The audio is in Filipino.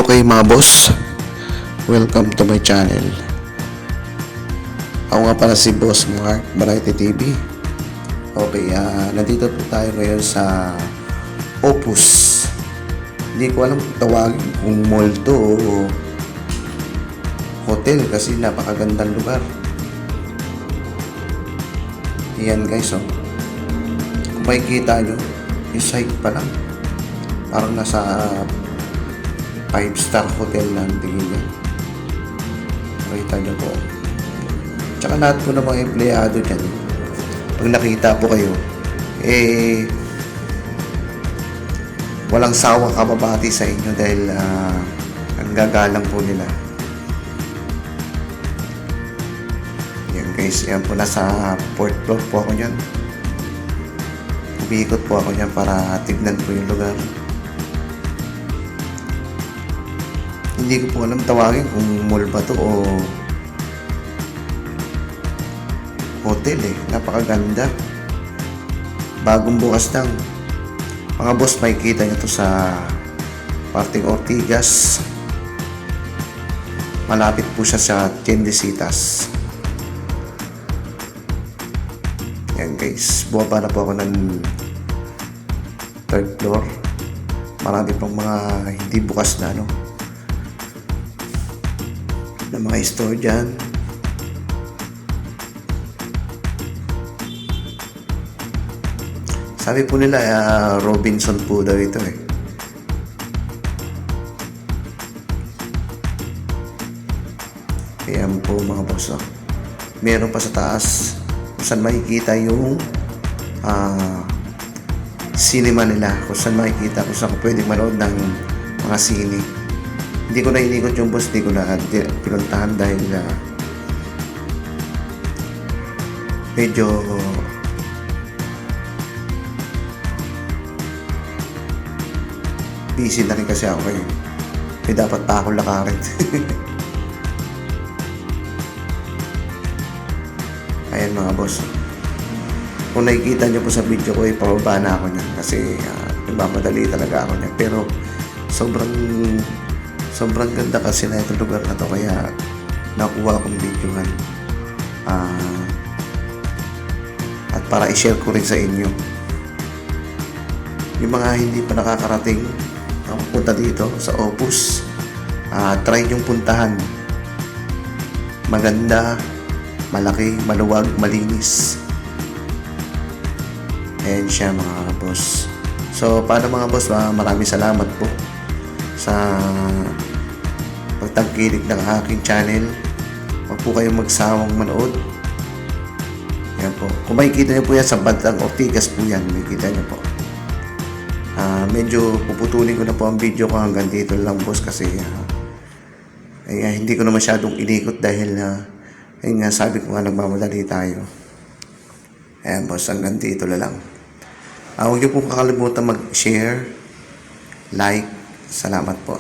Okay mga boss, welcome to my channel. Ako nga pala si Boss Mark, Variety TV. Okay, nandito po tayo ngayon sa Opus. Hindi ko alam kung tawagin kung mall to o hotel kasi napakagandang lugar. Yan guys, oh. Kung makikita nyo, yung site pa lang, parang nasa 5-star hotel na ang tingin niya. Makita niyo po. Tsaka lahat po ng mga empleyado dyan, pag nakita po kayo, walang sawang kababati sa inyo dahil ang gagalang po nila. Yan guys, yan po, nasa 4th floor po ako dyan. Umiikot po ako dyan para tignan po yung lugar. Hindi ko po alam tawagin kung mall ba to o hotel eh. Napakaganda. Bagong bukas lang. Mga boss, makikita nyo to sa parting Ortigas. Malapit po siya sa Tiendesitas. Yan guys. Buwaba na po ako ng 3rd floor. Marami pang mga hindi bukas na na mga store dyan. Sabi po nila Robinson po daw ito eh. Ayan po mga boss, oh. Meron pa sa taas kung saan makikita yung cinema nila, kung saan makikita, kung saan pwede manood ng mga sine. Hindi ko na inikot yung boss, hindi ko na pinuntahan dahil medyo busy na rin kasi ako eh. May dapat pa ako lakarin. Ayan mga boss. Kung nakikita nyo po sa video ko, pababa na ako niyan kasi nagmamadali talaga ako niyan. Pero sobrang ganda kasi na itong lugar na to, kaya nakuha akong videohan at para i-share ko rin sa inyo. Yung mga hindi pa nakakarating punta dito sa Opus, try nyong puntahan. Maganda, malaki, maluwag, malinis. Ayan siya mga boss. So paano mga boss, maraming salamat po sa pagtangkilik ng aking channel. Huwag po kayong magsawang manood. Yan po. Kung makikita nyo po yan sa bandang Ortigas po yan, makikita nyo po. Medyo puputulin ko na po ang video ko hanggang dito lang boss kasi hindi ko na masyadong inikot dahil ayun nga, sabi ko nga nagmamadali tayo. Ayan boss, hanggang dito na lang. Huwag nyo po kakalimutan mag-share, like. Salamat po.